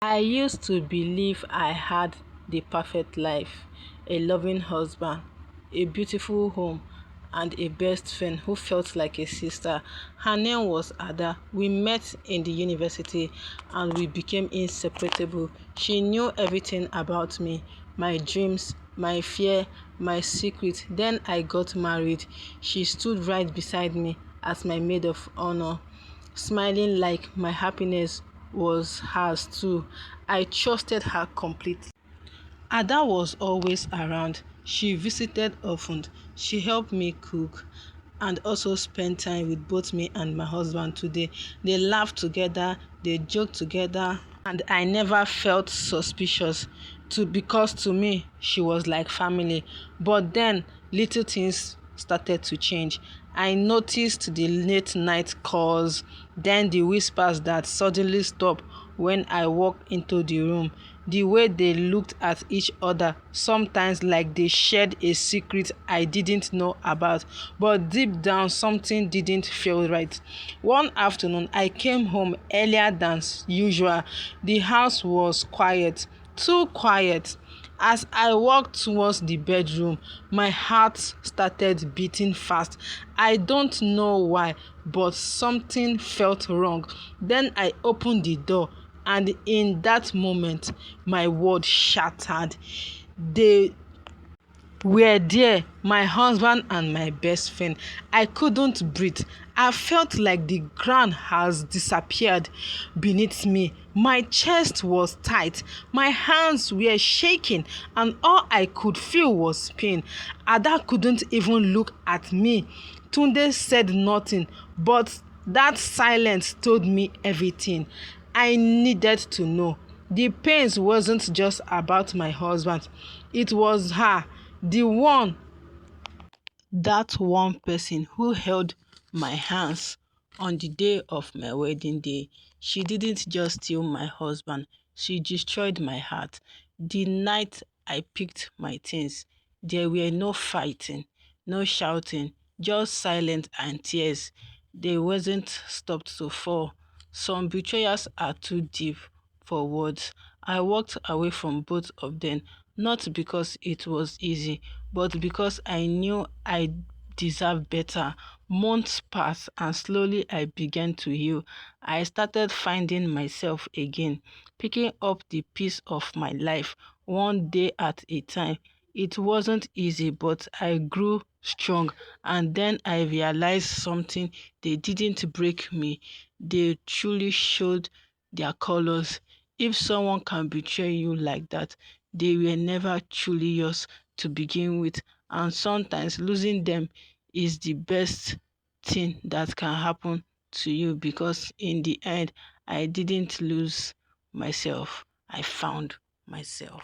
I used to believe I had the perfect life, a loving husband, a beautiful home, and a best friend who felt like a sister. Her name was Ada. We met in the university and we became inseparable. She knew everything about me, my dreams, my fear, my secret. Then I got married. She stood right beside me as my maid of honor, smiling like my happiness was hers too. I trusted her completely. Ada was always around. She visited often. She helped me cook and also spent time with both me and my husband today. They laughed together, they joked together, and I never felt suspicious because to me she was like family. But then little things started to change. I noticed the late night calls, then the whispers that suddenly stopped when I walked into the room. The way they looked at each other, sometimes like they shared a secret I didn't know about, but deep down something didn't feel right. One afternoon, I came home earlier than usual. The house was quiet, too quiet. As I walked towards the bedroom, my heart started beating fast. I don't know why, but something felt wrong. Then I opened the door, and in that moment, my world shattered. They were there, my husband and my best friend. I couldn't breathe. I felt like the ground has disappeared beneath me. My chest was tight, my hands were shaking, and all I could feel was pain. Ada couldn't even look at me. Tunde said nothing, but that silence told me everything I needed to know. The pains wasn't just about my husband, it was her, the one, that one person who held my hands on the day of my wedding day. She didn't just steal my husband, she destroyed my heart. The night I picked my things, there were no fighting, no shouting, just silence and tears. They wasn't stopped to fall. Some betrayals are too deep for words. I walked away from both of them, not because it was easy, but because I knew I deserved better. Months passed and slowly I began to heal. I started finding myself again, picking up the piece of my life one day at a time. It wasn't easy, but I grew strong. And then I realized something: they didn't break me, they truly showed their colors. If someone can betray you like that, they were never truly yours to begin with. And sometimes losing them is the best thing that can happen to you, because in the end, I didn't lose myself, I found myself.